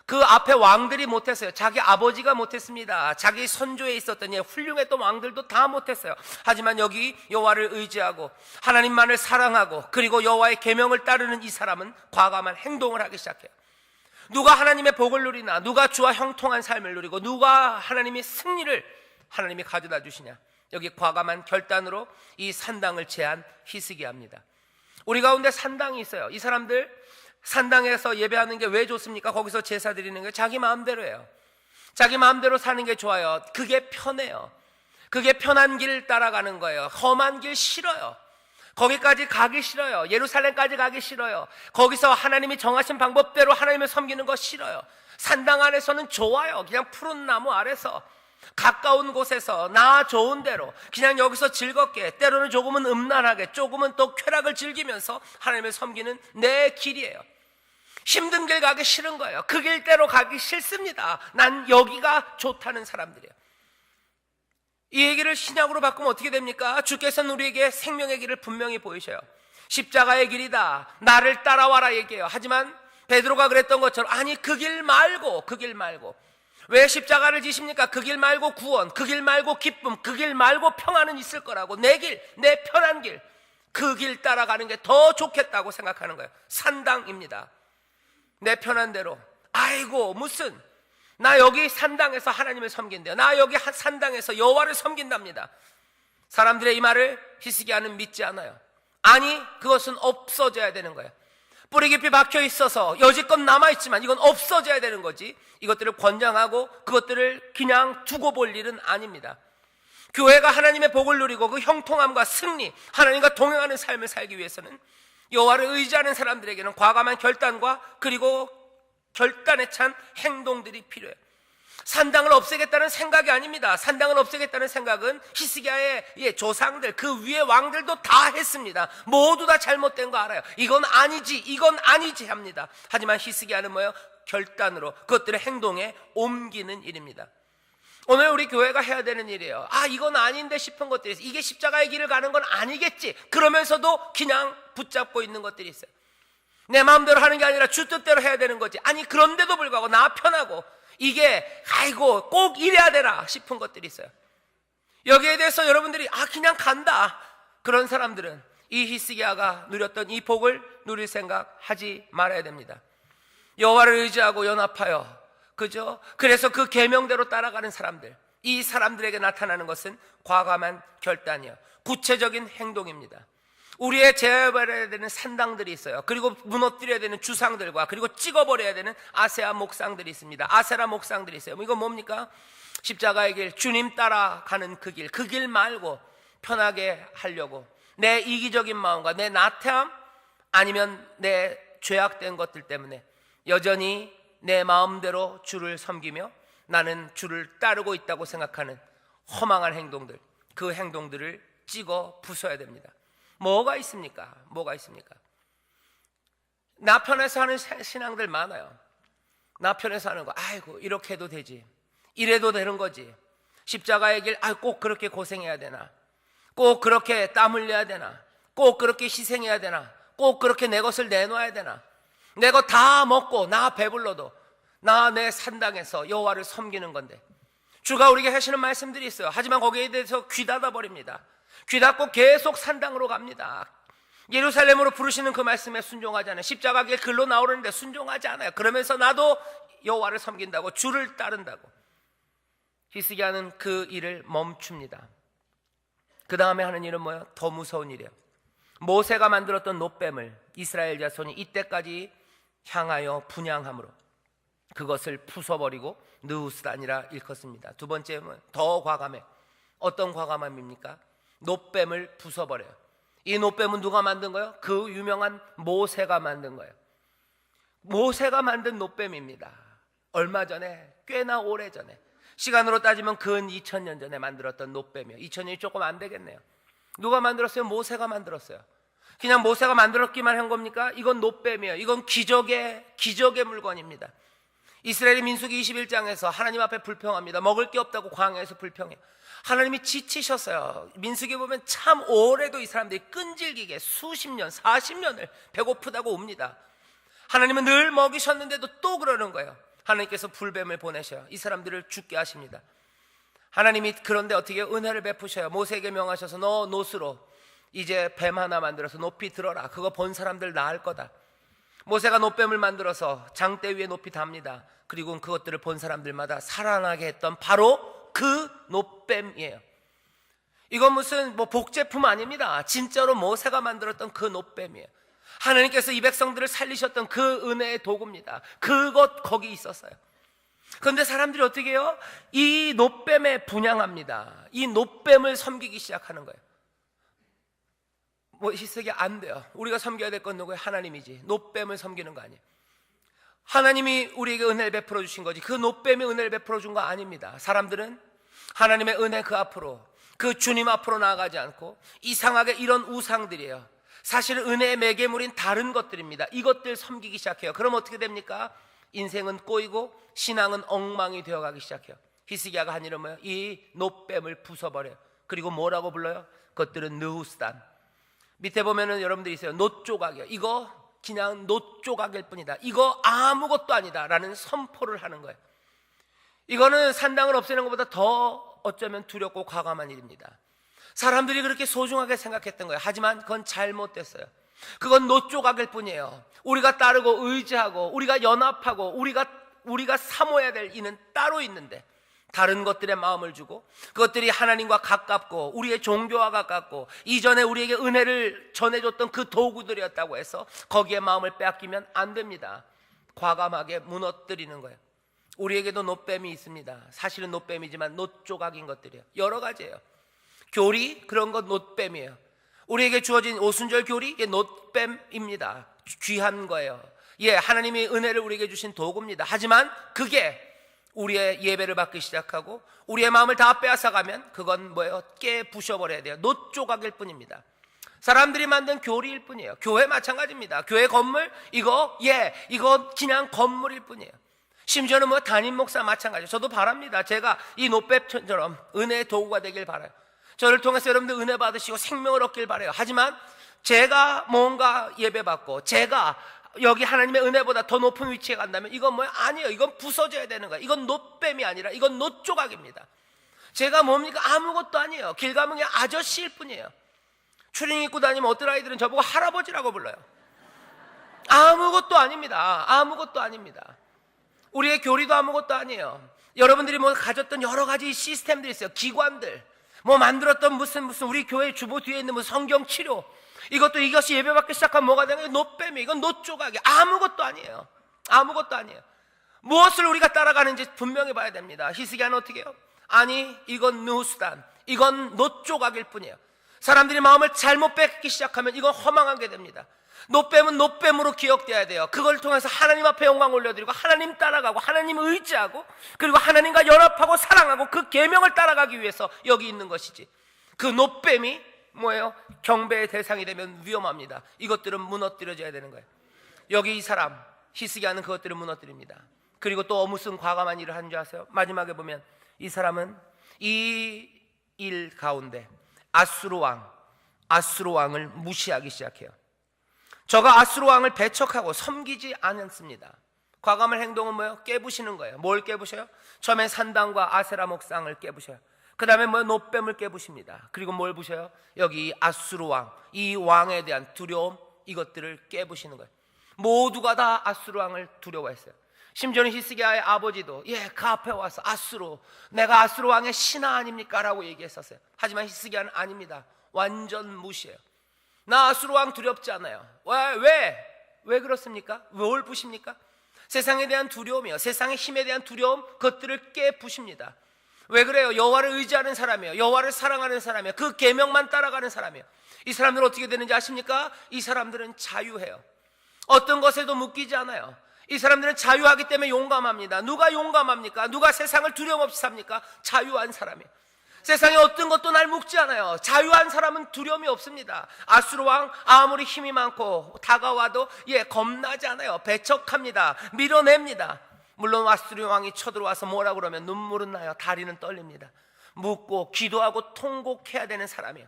그 앞에 왕들이 못했어요. 자기 아버지가 못했습니다. 자기 선조에 있었던 훌륭했던 왕들도 다 못했어요. 하지만 여기 여호와를 의지하고 하나님만을 사랑하고 그리고 여호와의 계명을 따르는 이 사람은 과감한 행동을 하기 시작해요. 누가 하나님의 복을 누리나, 누가 주와 형통한 삶을 누리고 누가 하나님의 승리를 하나님이 가져다 주시냐, 여기 과감한 결단으로 이 산당을 제한 히스기야입니다. 우리 가운데 산당이 있어요. 이 사람들 산당에서 예배하는 게 왜 좋습니까? 거기서 제사 드리는 게 자기 마음대로 해요. 자기 마음대로 사는 게 좋아요. 그게 편해요. 그게 편한 길 따라가는 거예요. 험한 길 싫어요. 거기까지 가기 싫어요. 예루살렘까지 가기 싫어요. 거기서 하나님이 정하신 방법대로 하나님을 섬기는 거 싫어요. 산당 안에서는 좋아요. 그냥 푸른 나무 아래서 가까운 곳에서 나 좋은 대로 그냥 여기서 즐겁게, 때로는 조금은 음란하게, 조금은 또 쾌락을 즐기면서 하나님을 섬기는 내 길이에요. 힘든 길 가기 싫은 거예요. 그 길대로 가기 싫습니다. 난 여기가 좋다는 사람들이에요. 이 얘기를 신약으로 바꾸면 어떻게 됩니까? 주께서는 우리에게 생명의 길을 분명히 보이셔요. 십자가의 길이다, 나를 따라와라 얘기해요. 하지만 베드로가 그랬던 것처럼 아니 그 길 말고, 그 길 말고. 왜 십자가를 지십니까? 그 길 말고 구원, 그 길 말고 기쁨, 그 길 말고 평안은 있을 거라고. 내 길, 내 편한 길, 그 길 따라가는 게 더 좋겠다고 생각하는 거예요. 산당입니다. 내 편한 대로. 아이고 무슨, 나 여기 산당에서 하나님을 섬긴대요. 나 여기 산당에서 여호와를 섬긴답니다. 사람들의 이 말을 히스기야는 믿지 않아요. 아니 그것은 없어져야 되는 거예요. 뿌리 깊이 박혀 있어서 여지껏 남아있지만 이건 없어져야 되는 거지, 이것들을 권장하고 그것들을 그냥 두고 볼 일은 아닙니다. 교회가 하나님의 복을 누리고 그 형통함과 승리, 하나님과 동행하는 삶을 살기 위해서는 여호와를 의지하는 사람들에게는 과감한 결단과 그리고 결단에 찬 행동들이 필요해요. 산당을 없애겠다는 생각이 아닙니다. 산당을 없애겠다는 생각은 히스기야의 조상들, 그 위의 왕들도 다 했습니다. 모두 다 잘못된 거 알아요. 이건 아니지, 이건 아니지 합니다. 하지만 히스기야는 뭐예요? 결단으로 그것들을 행동에 옮기는 일입니다. 오늘 우리 교회가 해야 되는 일이에요. 아 이건 아닌데 싶은 것들이 있어요. 이게 십자가의 길을 가는 건 아니겠지, 그러면서도 그냥 붙잡고 있는 것들이 있어요. 내 마음대로 하는 게 아니라 주 뜻대로 해야 되는 거지. 아니 그런데도 불구하고 나 편하고 이게 아이고 꼭 이래야 되나 싶은 것들이 있어요. 여기에 대해서 여러분들이 아 그냥 간다, 그런 사람들은 이 히스기야가 누렸던 이 복을 누릴 생각 하지 말아야 됩니다. 여호와를 의지하고 연합하여, 그죠? 그래서 그 계명대로 따라가는 사람들, 이 사람들에게 나타나는 것은 과감한 결단이요, 구체적인 행동입니다. 우리의 제어버려야 되는 산당들이 있어요. 그리고 무너뜨려야 되는 주상들과 그리고 찍어버려야 되는 아세라 목상들이 있습니다. 아세라 목상들이 있어요. 이건 뭡니까? 십자가의 길, 주님 따라가는 그 길 말고 편하게 하려고 내 이기적인 마음과 내 나태함, 아니면 내 죄악된 것들 때문에 여전히 내 마음대로 주를 섬기며 나는 주를 따르고 있다고 생각하는 허망한 행동들, 그 행동들을 찍어 부숴야 됩니다. 뭐가 있습니까? 뭐가 있습니까? 나 편해서 하는 신앙들 많아요. 나 편해서 하는 거, 아이고 이렇게 해도 되지, 이래도 되는 거지. 십자가의 길, 꼭 그렇게 고생해야 되나, 꼭 그렇게 땀 흘려야 되나, 꼭 그렇게 희생해야 되나, 꼭 그렇게 내 것을 내놓아야 되나. 내 것 다 먹고 나 배불러도 나 내 산당에서 여호와를 섬기는 건데, 주가 우리에게 하시는 말씀들이 있어요. 하지만 거기에 대해서 귀 닫아 버립니다. 귀 닫고 계속 산당으로 갑니다. 예루살렘으로 부르시는 그 말씀에 순종하지 않아요. 십자가의 글로 나오는데 순종하지 않아요. 그러면서 나도 여호와를 섬긴다고, 주를 따른다고. 히스기야는 그 일을 멈춥니다. 그 다음에 하는 일은 뭐예요? 더 무서운 일이에요. 모세가 만들었던 놋뱀을 이스라엘 자손이 이때까지 향하여 분향함으로 그것을 부숴버리고 느우스단이라 일컫습니다. 두 번째는 더 과감해. 어떤 과감함입니까? 놋뱀을 부숴버려요. 이 놋뱀은 누가 만든 거예요? 그 유명한 모세가 만든 거예요. 모세가 만든 놋뱀입니다. 얼마 전에, 꽤나 오래 전에, 시간으로 따지면 근 2000년 전에 만들었던 놋뱀이에요. 2000년이 조금 안 되겠네요. 누가 만들었어요? 모세가 만들었어요. 그냥 모세가 만들었기만 한 겁니까? 이건 놋뱀이에요. 이건 기적의 물건입니다. 이스라엘의 민수기 21장에서 하나님 앞에 불평합니다. 먹을 게 없다고 광야에서 불평해요. 하나님이 지치셨어요. 민수기 보면 참 오래도 이 사람들이 끈질기게 수십 년, 40년을 배고프다고 옵니다. 하나님은 늘 먹이셨는데도 또 그러는 거예요. 하나님께서 불뱀을 보내셔요. 이 사람들을 죽게 하십니다. 하나님이 그런데 어떻게 은혜를 베푸셔요. 모세에게 명하셔서 너 놋으로 이제 뱀 하나 만들어서 높이 들어라. 그거 본 사람들 나을 거다. 모세가 놋뱀을 만들어서 장대 위에 높이 답니다. 그리고 그것들을 본 사람들마다 살아나게 했던 바로 그 놋뱀이에요. 이건 무슨 복제품 아닙니다. 진짜로 모세가 만들었던 그 놋뱀이에요. 하나님께서 이 백성들을 살리셨던 그 은혜의 도구입니다. 그것 거기 있었어요. 그런데 사람들이 어떻게 해요? 이 놋뱀에 분향합니다. 이 놋뱀을 섬기기 시작하는 거예요. 희석이 안 돼요. 우리가 섬겨야 될 건 누구예요? 하나님이지. 놋뱀을 섬기는 거 아니에요. 하나님이 우리에게 은혜를 베풀어 주신 거지 그 놋뱀이 은혜를 베풀어 준 거 아닙니다. 사람들은 하나님의 은혜 그 앞으로, 그 주님 앞으로 나아가지 않고 이상하게 이런 우상들이에요. 사실은 은혜의 매개물인 다른 것들입니다. 이것들 섬기기 시작해요. 그럼 어떻게 됩니까? 인생은 꼬이고 신앙은 엉망이 되어가기 시작해요. 히스기야가 한 일은 뭐예요? 이 놋뱀을 부숴버려요. 그리고 뭐라고 불러요? 그것들은 느후스단. 밑에 보면은 여러분들이 있어요. 놋조각이요. 이거 그냥 놋조각일 뿐이다. 이거 아무것도 아니다 라는 선포를 하는 거예요. 이거는 산당을 없애는 것보다 더 어쩌면 두렵고 과감한 일입니다. 사람들이 그렇게 소중하게 생각했던 거예요. 하지만 그건 잘못됐어요. 그건 놋조각일 뿐이에요. 우리가 따르고 의지하고 우리가 연합하고 우리가 사모해야 될 이는 따로 있는데 다른 것들에 마음을 주고 그것들이 하나님과 가깝고 우리의 종교와 가깝고 이전에 우리에게 은혜를 전해줬던 그 도구들이었다고 해서 거기에 마음을 빼앗기면 안 됩니다. 과감하게 무너뜨리는 거예요. 우리에게도 놋뱀이 있습니다. 사실은 놋뱀이지만 놋조각인 것들이에요. 여러 가지예요. 교리, 그런 것 놋뱀이에요. 우리에게 주어진 오순절 교리, 이게 놋뱀입니다. 귀한 거예요. 예, 하나님이 은혜를 우리에게 주신 도구입니다. 하지만 그게 우리의 예배를 받기 시작하고 우리의 마음을 다 빼앗아가면 그건 뭐예요? 깨 부셔버려야 돼요. 놋조각일 뿐입니다. 사람들이 만든 교리일 뿐이에요. 교회 마찬가지입니다. 교회 건물, 이거 그냥 건물일 뿐이에요. 심지어는 담임 목사 마찬가지예요. 저도 바랍니다. 제가 이 놋뱀처럼 은혜의 도구가 되길 바라요. 저를 통해서 여러분들 은혜 받으시고 생명을 얻길 바라요. 하지만 제가 뭔가 예배받고 제가 여기 하나님의 은혜보다 더 높은 위치에 간다면 이건 아니에요. 이건 부서져야 되는 거예요. 이건 놋뱀이 아니라 이건 놋조각입니다. 제가 뭡니까? 아무것도 아니에요. 길 가면 그냥 아저씨일 뿐이에요. 추리닝 입고 다니면 어떤 아이들은 저보고 할아버지라고 불러요. 아무것도 아닙니다. 아무것도 아닙니다. 우리의 교리도 아무것도 아니에요. 여러분들이 가졌던 여러 가지 시스템들이 있어요. 기관들 만들었던 무슨 우리 교회 주보 뒤에 있는 성경 치료, 이것이 예배받기 시작하면 뭐가 되는 거예요? 놋뱀이, 이건 놋조각이 아무것도 아니에요. 아무것도 아니에요. 무엇을 우리가 따라가는지 분명히 봐야 됩니다. 히스기야는 어떻게 해요? 아니, 이건 느후스단, 이건 놋조각일 뿐이에요. 사람들이 마음을 잘못 뺏기 시작하면 이건 허망한 게 됩니다. 놋뱀은 놋뱀으로 기억돼야 돼요. 그걸 통해서 하나님 앞에 영광 올려드리고 하나님 따라가고 하나님 의지하고 그리고 하나님과 연합하고 사랑하고 그 계명을 따라가기 위해서 여기 있는 것이지, 그 놋뱀이 뭐예요? 경배의 대상이 되면 위험합니다. 이것들은 무너뜨려져야 되는 거예요. 여기 이 사람 히스기야는 그것들을 무너뜨립니다. 그리고 또 무슨 과감한 일을 하는 줄 아세요? 마지막에 보면 이 사람은 이 일 가운데 아수르 왕을 무시하기 시작해요. 저가 아수르 왕을 배척하고 섬기지 않습니다. 과감한 행동은 뭐예요? 깨부시는 거예요. 뭘 깨부셔요? 처음에 산당과 아세라 목상을 깨부셔요. 그 다음에 놋뱀을 깨부십니다. 그리고 뭘 부셔요? 여기 아수르 왕, 이 왕에 대한 두려움, 이것들을 깨부시는 거예요. 모두가 다 아수르 왕을 두려워했어요. 심지어는 히스기야의 아버지도 그 앞에 와서 내가 아수르 왕의 신하 아닙니까? 라고 얘기했었어요. 하지만 히스기야는 아닙니다. 완전 무시해요. 나 아수르 왕 두렵지 않아요. 왜 그렇습니까? 뭘 부십니까? 세상에 대한 두려움이요, 세상의 힘에 대한 두려움, 그것들을 깨부십니다. 왜 그래요? 여호와를 의지하는 사람이에요. 여호와를 사랑하는 사람이에요. 그 계명만 따라가는 사람이에요. 이 사람들은 어떻게 되는지 아십니까? 이 사람들은 자유해요. 어떤 것에도 묶이지 않아요. 이 사람들은 자유하기 때문에 용감합니다. 누가 용감합니까? 누가 세상을 두려움 없이 삽니까? 자유한 사람이에요. 세상에 어떤 것도 날 묶지 않아요. 자유한 사람은 두려움이 없습니다. 아수르 왕 아무리 힘이 많고 다가와도 겁나지 않아요. 배척합니다. 밀어냅니다. 물론 아수르 왕이 쳐들어와서 뭐라 그러면 눈물은 나요. 다리는 떨립니다. 묻고 기도하고 통곡해야 되는 사람이에요.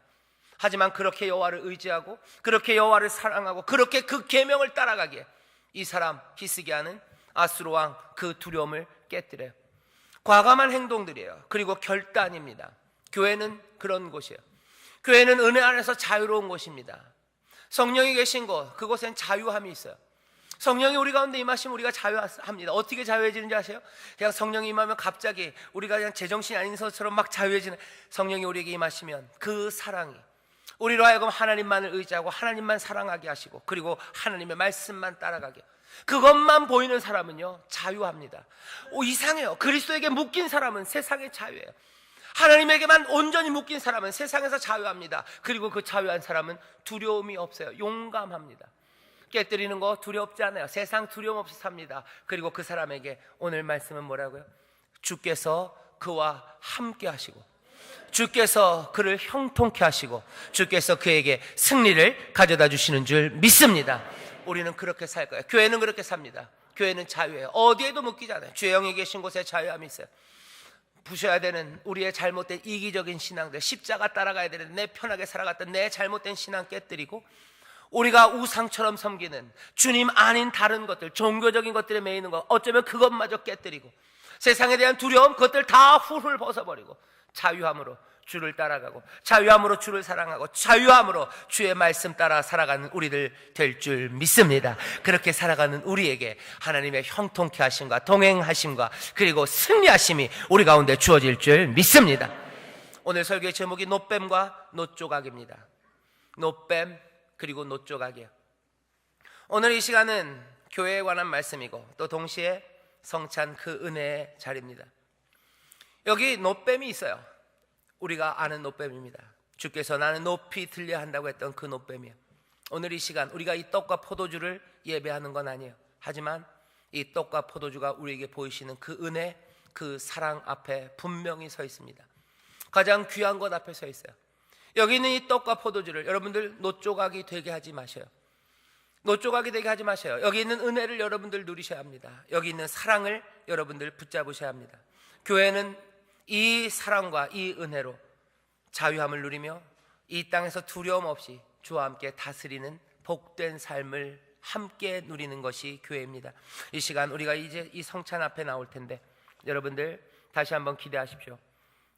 하지만 그렇게 여호와를 의지하고 그렇게 여호와를 사랑하고 그렇게 그 계명을 따라가기에 이 사람 히스기야는 아수르 왕 그 두려움을 깨뜨려요. 과감한 행동들이에요. 그리고 결단입니다. 교회는 그런 곳이에요. 교회는 은혜 안에서 자유로운 곳입니다. 성령이 계신 곳, 그곳엔 자유함이 있어요. 성령이 우리 가운데 임하시면 우리가 자유합니다. 어떻게 자유해지는지 아세요? 그냥 성령이 임하면 갑자기 우리가 그냥 제정신이 아닌 것처럼 막 자유해지는, 성령이 우리에게 임하시면 그 사랑이 우리로 하여금 하나님만을 의지하고 하나님만 사랑하게 하시고 그리고 하나님의 말씀만 따라가게, 그것만 보이는 사람은요 자유합니다. 이상해요. 그리스도에게 묶인 사람은 세상의 자유예요. 하나님에게만 온전히 묶인 사람은 세상에서 자유합니다. 그리고 그 자유한 사람은 두려움이 없어요. 용감합니다. 깨뜨리는 거 두렵지 않아요. 세상 두려움 없이 삽니다. 그리고 그 사람에게 오늘 말씀은 뭐라고요? 주께서 그와 함께 하시고 주께서 그를 형통케 하시고 주께서 그에게 승리를 가져다 주시는 줄 믿습니다. 우리는 그렇게 살 거예요. 교회는 그렇게 삽니다. 교회는 자유예요. 어디에도 묶이지 않아요. 주의 영이 계신 곳에 자유함이 있어요. 부셔야 되는 우리의 잘못된 이기적인 신앙들, 십자가 따라가야 되는 내 편하게 살아갔던 내 잘못된 신앙 깨뜨리고 우리가 우상처럼 섬기는 주님 아닌 다른 것들, 종교적인 것들에 매이는 것, 어쩌면 그것마저 깨뜨리고 세상에 대한 두려움, 그것들 다 훌훌 벗어버리고 자유함으로 주를 따라가고 자유함으로 주를 사랑하고 자유함으로 주의 말씀 따라 살아가는 우리들 될 줄 믿습니다. 그렇게 살아가는 우리에게 하나님의 형통케 하심과 동행하심과 그리고 승리하심이 우리 가운데 주어질 줄 믿습니다. 오늘 설교의 제목이 노뱀과 노조각입니다. 노뱀 그리고 노조각이에요. 오늘 이 시간은 교회에 관한 말씀이고 또 동시에 성찬 그 은혜의 자리입니다. 여기 노뱀이 있어요. 우리가 아는 노뱀입니다. 주께서 나는 높이 들려 한다고 했던 그 노뱀이에요. 오늘 이 시간 우리가 이 떡과 포도주를 예배하는 건 아니에요. 하지만 이 떡과 포도주가 우리에게 보이시는 그 은혜, 그 사랑 앞에 분명히 서 있습니다. 가장 귀한 것 앞에 서 있어요. 여기 있는 이 떡과 포도주를 여러분들 노조각이 되게 하지 마셔요. 노조각이 되게 하지 마셔요. 여기 있는 은혜를 여러분들 누리셔야 합니다. 여기 있는 사랑을 여러분들 붙잡으셔야 합니다. 교회는 이 사랑과 이 은혜로 자유함을 누리며 이 땅에서 두려움 없이 주와 함께 다스리는 복된 삶을 함께 누리는 것이 교회입니다. 이 시간 우리가 이제 이 성찬 앞에 나올 텐데 여러분들 다시 한번 기대하십시오.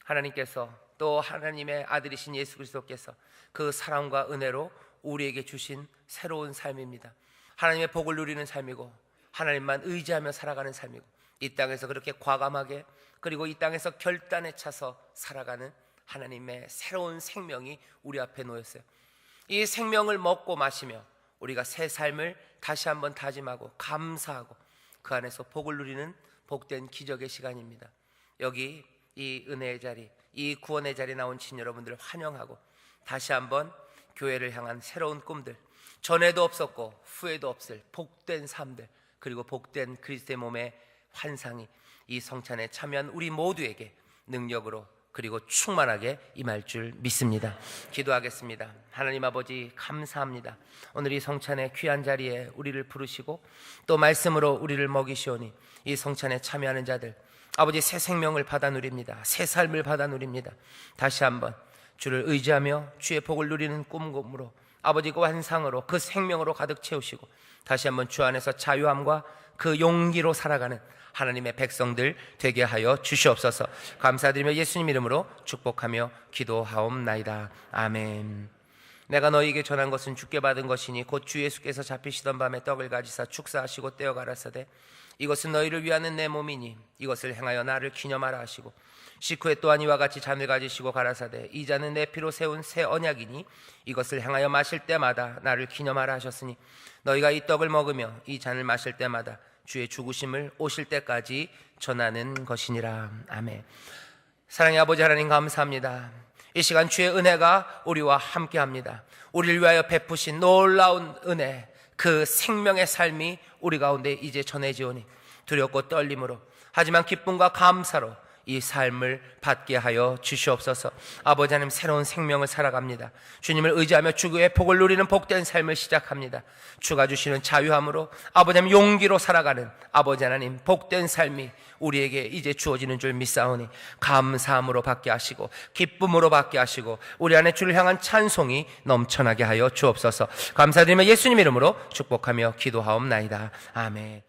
하나님께서 또 하나님의 아들이신 예수 그리스도께서 그 사랑과 은혜로 우리에게 주신 새로운 삶입니다. 하나님의 복을 누리는 삶이고 하나님만 의지하며 살아가는 삶이고 이 땅에서 그렇게 과감하게 그리고 이 땅에서 결단에 차서 살아가는 하나님의 새로운 생명이 우리 앞에 놓였어요. 이 생명을 먹고 마시며 우리가 새 삶을 다시 한번 다짐하고 감사하고 그 안에서 복을 누리는 복된 기적의 시간입니다. 여기 이 은혜의 자리, 이 구원의 자리에 나온 친 여러분들을 환영하고 다시 한번 교회를 향한 새로운 꿈들, 전에도 없었고 후에도 없을 복된 삶들 그리고 복된 그리스도의 몸의 환상이 이 성찬에 참여한 우리 모두에게 능력으로 그리고 충만하게 임할 줄 믿습니다. 기도하겠습니다. 하나님 아버지 감사합니다. 오늘 이 성찬의 귀한 자리에 우리를 부르시고 또 말씀으로 우리를 먹이시오니 이 성찬에 참여하는 자들 아버지 새 생명을 받아 누립니다. 새 삶을 받아 누립니다. 다시 한번 주를 의지하며 주의 복을 누리는 꿈으로 아버지 그 환상으로 그 생명으로 가득 채우시고 다시 한번 주 안에서 자유함과 그 용기로 살아가는 하나님의 백성들 되게 하여 주시옵소서. 감사드리며 예수님 이름으로 축복하며 기도하옵나이다. 아멘. 내가 너희에게 전한 것은 주께 받은 것이니 곧 주 예수께서 잡히시던 밤에 떡을 가지사 축사하시고 떼어 가라사대 이것은 너희를 위하는 내 몸이니 이것을 행하여 나를 기념하라 하시고 식후에 또한 이와 같이 잔을 가지시고 가라사대 이 잔은 내 피로 세운 새 언약이니 이것을 행하여 마실 때마다 나를 기념하라 하셨으니 너희가 이 떡을 먹으며 이 잔을 마실 때마다 주의 죽으심을 오실 때까지 전하는 것이니라. 아멘. 사랑의 아버지 하나님 감사합니다. 이 시간 주의 은혜가 우리와 함께합니다. 우리를 위하여 베푸신 놀라운 은혜, 그 생명의 삶이 우리 가운데 이제 전해지오니 두렵고 떨림으로, 하지만 기쁨과 감사로 이 삶을 받게 하여 주시옵소서. 아버지 하나님, 새로운 생명을 살아갑니다. 주님을 의지하며 주의 복을 누리는 복된 삶을 시작합니다. 주가 주시는 자유함으로, 아버지 하나님, 용기로 살아가는 아버지 하나님 복된 삶이 우리에게 이제 주어지는 줄 믿사오니 감사함으로 받게 하시고 기쁨으로 받게 하시고 우리 안에 주를 향한 찬송이 넘쳐나게 하여 주옵소서. 감사드리며 예수님 이름으로 축복하며 기도하옵나이다. 아멘.